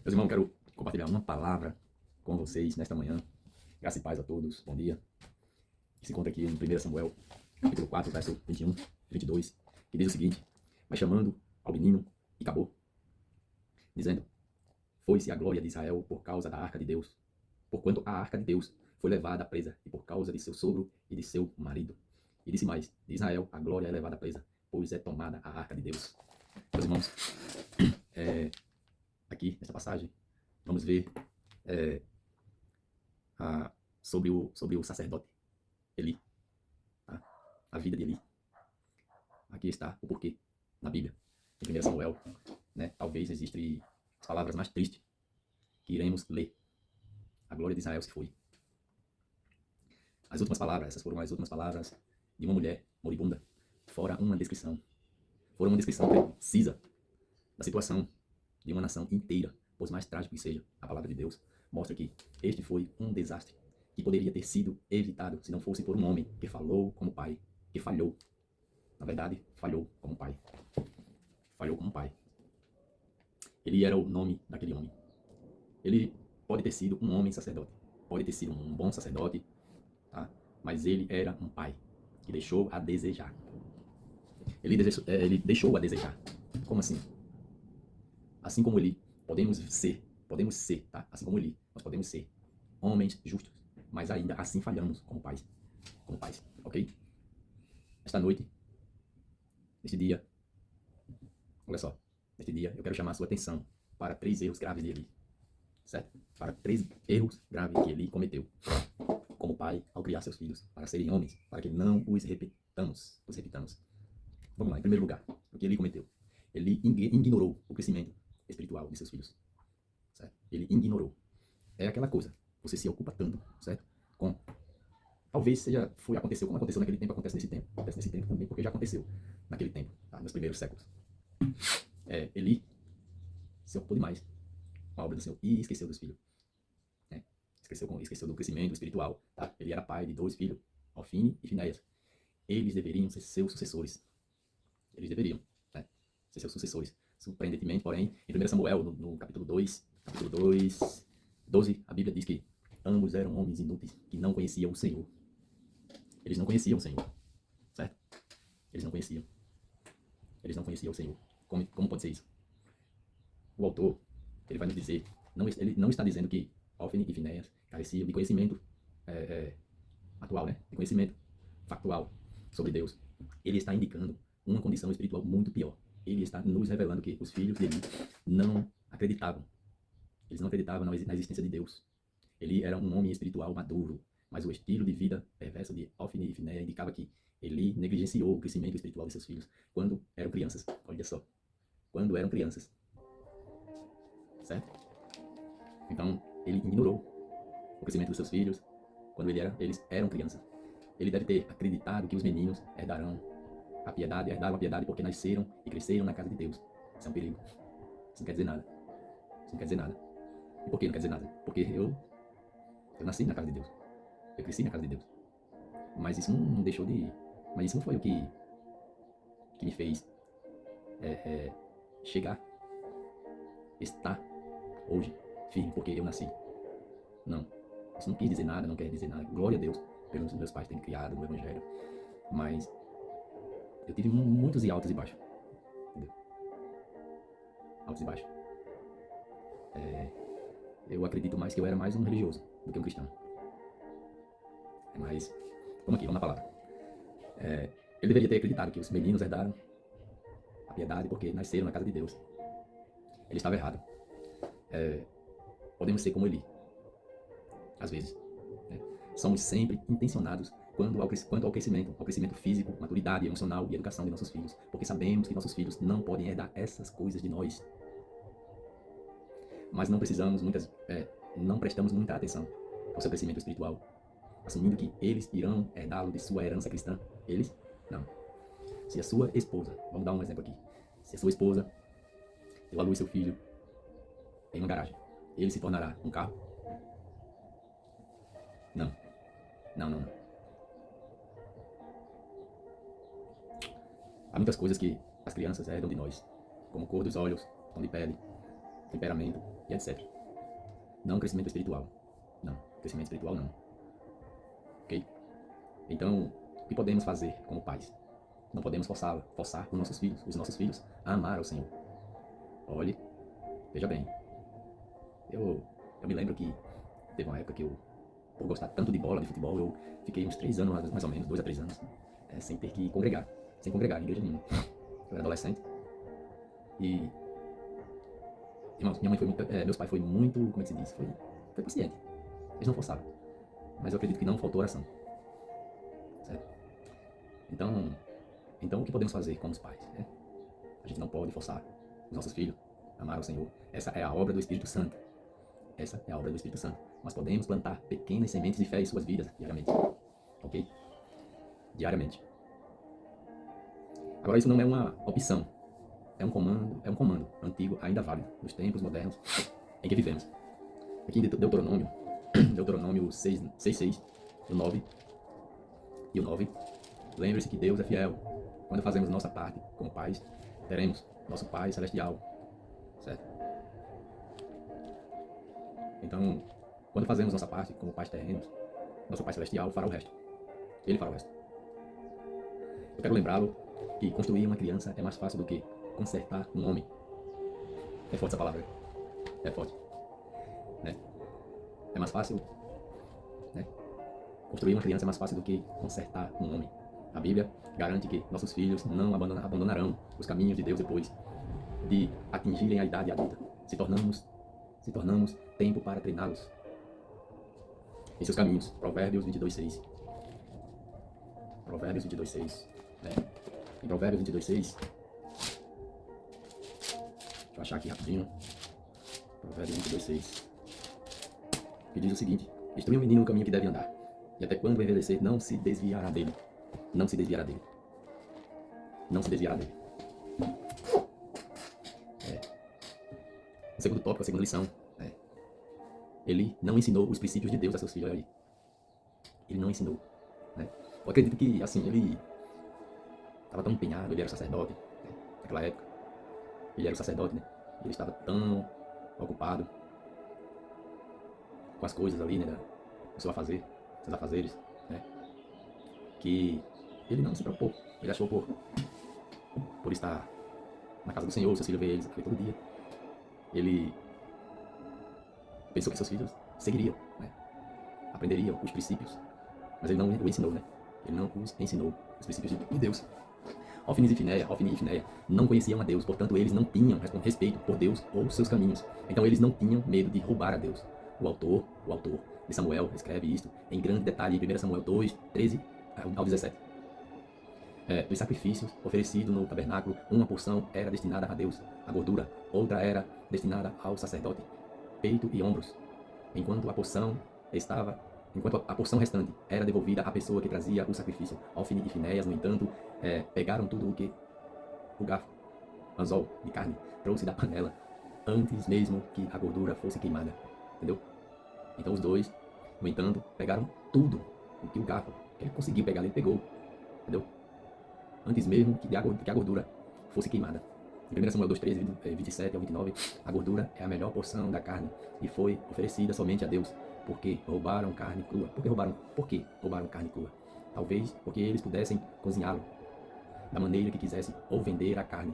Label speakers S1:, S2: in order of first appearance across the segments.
S1: Meus irmãos, quero compartilhar uma palavra com vocês nesta manhã. Graça e paz a todos. Bom dia. Que se encontra aqui em 1 Samuel, capítulo 4, verso 21, 22, que diz o seguinte: Mas chamando ao menino, e acabou, dizendo: Foi-se a glória de Israel por causa da arca de Deus, porquanto a arca de Deus foi levada presa, e por causa de seu sogro e de seu marido. E disse mais: De Israel a glória é levada presa, pois é tomada a arca de Deus. Meus irmãos, aqui nessa passagem, vamos ver sobre o sacerdote Eli, tá? A vida de Eli. Aqui está o porquê na Bíblia, em 1 Samuel, né? Talvez existem as palavras mais tristes que iremos ler. A glória de Israel se foi. As últimas palavras, essas foram as últimas palavras de uma mulher moribunda. Foram uma descrição precisa da situação de uma nação inteira, por mais trágico que seja. A palavra de Deus mostra que este foi um desastre que poderia ter sido evitado se não fosse por um homem que falou como pai, que falhou. Na verdade, falhou como pai. Falhou como pai. Ele era o nome daquele homem. Ele pode ter sido um homem sacerdote, pode ter sido um bom sacerdote, tá? Mas ele era um pai que deixou a desejar. Ele deixou a desejar. Como assim? Assim como ele, podemos ser, tá? Assim como ele, nós podemos ser homens justos, mas ainda assim falhamos como pais, ok? Esta noite, neste dia, olha só, neste dia eu quero chamar a sua atenção para 3 erros graves de Eli, certo? Para 3 erros graves que Eli cometeu como pai ao criar seus filhos para serem homens, para que não os repitamos. Vamos lá, em primeiro lugar, o que Eli cometeu? Ele ignorou o crescimento espiritual de seus filhos, certo? Ele ignorou. É aquela coisa, você se ocupa tanto, certo? Talvez aconteceu como aconteceu naquele tempo, acontece nesse tempo também, porque já aconteceu naquele tempo, tá? Nos primeiros séculos. Eli se ocupou demais com a obra do Senhor e esqueceu dos filhos, né? Esqueceu do crescimento espiritual, tá? Ele era pai de 2 filhos, Ofni e Finéias. Eles deveriam ser seus sucessores. Eles deveriam, né, ser seus sucessores. Surpreendentemente, porém, em 1 Samuel, no capítulo 2, 12, a Bíblia diz que ambos eram homens inúteis, que não conheciam o Senhor. Eles não conheciam o Senhor, certo? Eles não conheciam o Senhor. Como pode ser isso? O autor, ele vai nos dizer, ele não está dizendo que Ofni e Finéias careciam de conhecimento atual, né? De conhecimento factual sobre Deus. Ele está indicando uma condição espiritual muito pior. Ele está nos revelando que os filhos dele não acreditavam. Eles não acreditavam na existência de Deus. Ele era um homem espiritual maduro, mas o estilo de vida perverso de Ofni e Finéias indicava que ele negligenciou o crescimento espiritual de seus filhos quando eram crianças. Olha só, quando eram crianças, certo? Então, ele ignorou o crescimento dos seus filhos quando eles eram crianças. Ele deve ter acreditado que os meninos herdaram a piedade porque nasceram e cresceram na casa de Deus. Isso é um perigo. Isso não quer dizer nada. E por que não quer dizer nada? Porque eu nasci na casa de Deus. Eu cresci na casa de Deus. Mas isso não deixou de... Mas isso não foi o que me fez chegar, estar hoje firme porque eu nasci. Não. Isso não quis dizer nada, não quer dizer nada. Glória a Deus pelos meus pais terem criado no Evangelho. Mas eu tive muitos altos e baixos. Entendeu? Altos e baixos. Eu acredito mais que eu era mais um religioso do que um cristão. Mas, vamos na palavra. Ele deveria ter acreditado que os meninos herdaram a piedade porque nasceram na casa de Deus. Ele estava errado. Podemos ser como Eli, às vezes, né? Somos sempre intencionados quanto ao crescimento físico, maturidade emocional e educação de nossos filhos, porque sabemos que nossos filhos não podem herdar essas coisas de nós. Mas não prestamos muita atenção ao seu crescimento espiritual, assumindo que eles irão herdá-lo de sua herança cristã. Eles? Não. Se a sua esposa, vamos dar um exemplo aqui, se a sua esposa deu à luz seu filho em uma garagem, ele se tornará um carro? Não. Há muitas coisas que as crianças herdam de nós, como cor dos olhos, tom de pele, temperamento e etc. Não crescimento espiritual. Não, crescimento espiritual não. Ok? Então, o que podemos fazer como pais? Não podemos forçar os nossos filhos, a amar ao Senhor. Olhe, veja bem, eu me lembro que teve uma época que eu, por gostar tanto de bola, de futebol, eu fiquei uns 3 anos, mais ou menos, 2 a 3 anos, sem ter que congregar, sem congregar em igreja nenhuma. Eu era adolescente e, irmãos, minha mãe foi muito, meus pais foi muito, como é que se diz, foi paciente. Eles não forçaram, mas eu acredito que não faltou oração, certo? Então o que podemos fazer como os pais, né? A gente não pode forçar os nossos filhos a amar o Senhor. Essa é a obra do Espírito Santo. Essa é a obra do Espírito Santo. Nós podemos plantar pequenas sementes de fé em suas vidas diariamente. Ok? Diariamente. Agora, isso não é uma opção. É um comando antigo, ainda válido, nos tempos modernos em que vivemos. Aqui em Deuteronômio 6:6, o 9 e o 9. Lembre-se que Deus é fiel. Quando fazemos nossa parte como pais, teremos nosso Pai Celestial. Certo? Então, quando fazemos nossa parte como pais terrenos, nosso Pai Celestial fará o resto. Ele fará o resto. Eu quero lembrá-lo que construir uma criança é mais fácil do que consertar um homem. É forte essa palavra. É forte. Né? É mais fácil, né? Construir uma criança é mais fácil do que consertar um homem. A Bíblia garante que nossos filhos não abandonarão os caminhos de Deus depois de atingirem a idade adulta. Se tornamos tempo para treiná-los em seus caminhos. Provérbios 22:6. Provérbios 22:6. Né? Em Provérbios 22:6. Deixa eu achar aqui rapidinho. Provérbios 22:6. Que diz o seguinte: instrui o menino no caminho que deve andar, e até quando envelhecer não se desviará dele. Não se desviará dele. Não se desviará dele. O segundo tópico, a segunda lição. Ele não ensinou os princípios de Deus a seus filhos. Olha aí. Ele não ensinou. Né? Eu acredito que, assim, ele estava tão empenhado, ele era sacerdote, né? Naquela época. Ele era o sacerdote, né? Ele estava tão ocupado com as coisas ali, né? O seu afazer, seus afazeres, né? Que ele não se preocupou. Ele achou por estar na casa do Senhor, seus filhos veem eles ali todo dia. Ele pensou que seus filhos seguiriam, né? Aprenderiam os princípios, mas ele não o ensinou, né? Ele não os ensinou os princípios de Deus. Ofni e Finéia não conheciam a Deus, portanto eles não tinham respeito por Deus ou seus caminhos. Então eles não tinham medo de roubar a Deus. O autor de Samuel escreve isto em grande detalhe em 1 Samuel 2:13 ao 17. Dos sacrifícios oferecidos no tabernáculo, uma porção era destinada a Deus, a gordura, outra era destinada ao sacerdote, peito e ombros, enquanto a porção restante era devolvida à pessoa que trazia o sacrifício. Ofni e Finéias, no entanto, pegaram tudo o que o garfo, anzol de carne, trouxe da panela, antes mesmo que a gordura fosse queimada. Entendeu? Então os dois, no entanto, pegaram tudo o que o garfo, que ele conseguiu pegar, ele pegou. Entendeu? Antes mesmo que a gordura fosse queimada. Em 1 Samuel 2:13, 27 ao 29, a gordura é a melhor porção da carne e foi oferecida somente a Deus, porque roubaram carne crua. Por que roubaram carne crua? Talvez porque eles pudessem cozinhá-lo da maneira que quisessem ou vender a carne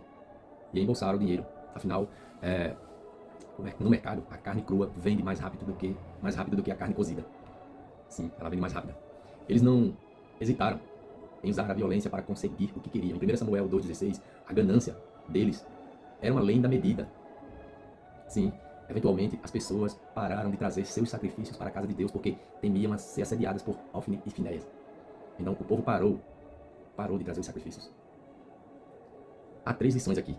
S1: e embolsar o dinheiro. Afinal, no mercado, a carne crua vende mais rápido do que a carne cozida. Sim, ela vende mais rápida. Eles não hesitaram em usar a violência para conseguir o que queriam. Em 1 Samuel 2:16, a ganância deles era além da medida. Sim, eventualmente as pessoas pararam de trazer seus sacrifícios para a casa de Deus porque temiam ser assediadas por Ofni e Finéias. Então o povo parou de trazer os sacrifícios. Há 3 lições aqui.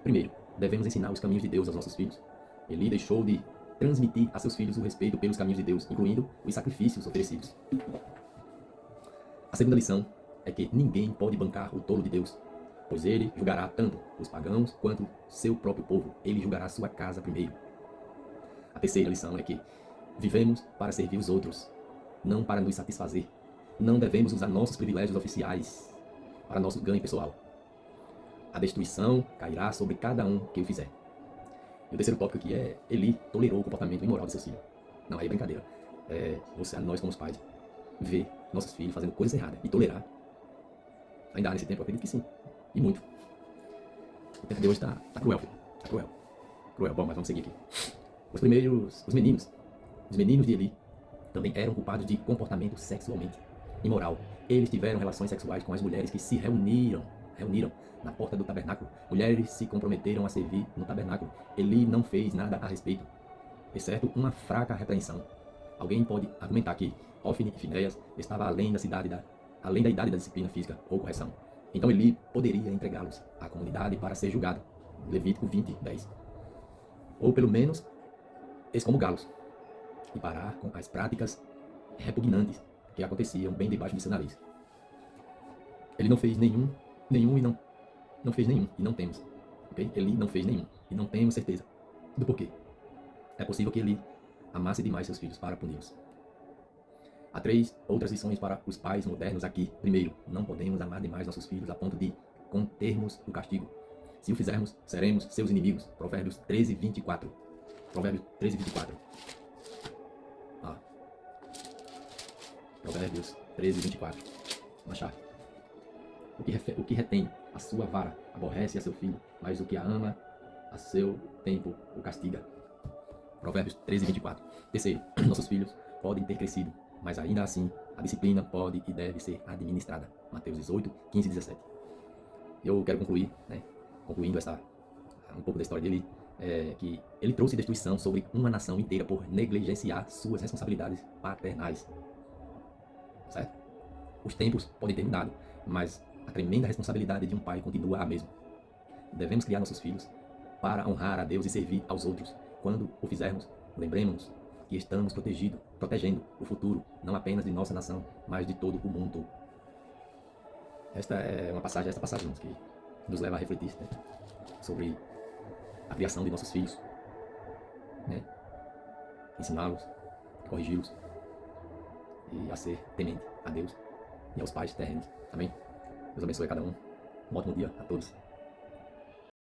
S1: Primeiro, devemos ensinar os caminhos de Deus aos nossos filhos. Ele deixou de transmitir a seus filhos o respeito pelos caminhos de Deus, incluindo os sacrifícios oferecidos. A segunda lição é que ninguém pode bancar o tolo de Deus, pois ele julgará tanto os pagãos quanto seu próprio povo. Ele julgará sua casa primeiro. A terceira lição é que vivemos para servir os outros, não para nos satisfazer. Não devemos usar nossos privilégios oficiais para nosso ganho pessoal. A destruição cairá sobre cada um que o fizer. E o terceiro tópico aqui é: Eli tolerou o comportamento imoral de seus filhos. Não, aí é brincadeira. Nós como pais, ver nossos filhos fazendo coisas erradas e tolerar. Ainda há nesse tempo, eu acredito que sim. E muito. O tempo de hoje tá cruel, filho. Tá cruel. Cruel. Bom, mas vamos seguir aqui. Os meninos de Eli, também eram culpados de comportamento sexualmente imoral. Eles tiveram relações sexuais com as mulheres que se reuniram na porta do tabernáculo. Mulheres se comprometeram a servir no tabernáculo. Eli não fez nada a respeito, exceto uma fraca repreensão. Alguém pode argumentar que Ofni e Finéias estava além da idade da disciplina física ou correção. Então Eli poderia entregá-los à comunidade para ser julgado. Levítico 20:10. Ou pelo menos excomungá-los e parar com as práticas repugnantes que aconteciam bem debaixo de seu nariz. Ele não fez nenhum e não temos. Okay? Ele não fez nenhum e não temos certeza do porquê. É possível que ele amasse demais seus filhos para puni-los. Há 3 outras lições para os pais modernos aqui. Primeiro, não podemos amar demais nossos filhos a ponto de contermos o castigo. Se o fizermos, seremos seus inimigos. Provérbios 13:24. Provérbios 13:24. Provérbios 13:24. Uma chave. O que retém a sua vara aborrece a seu filho, mas o que a ama a seu tempo o castiga. Provérbios 13:24. Terceiro, nossos filhos podem ter crescido, mas ainda assim a disciplina pode e deve ser administrada. Mateus 18:15-17. Eu quero concluir, concluindo um pouco da história dele, que ele trouxe destruição sobre uma nação inteira por negligenciar suas responsabilidades paternais. Certo? Os tempos podem ter mudado, mas a tremenda responsabilidade de um pai continua a mesma. Devemos criar nossos filhos para honrar a Deus e servir aos outros. Quando o fizermos, lembremos que estamos protegendo o futuro, não apenas de nossa nação, mas de todo o mundo. Esta passagem que nos leva a refletir, sobre a criação de nossos filhos, ensiná-los, corrigi-los e a ser temente a Deus e aos pais terrenos. Amém? Deus abençoe a cada um. Um ótimo dia a todos.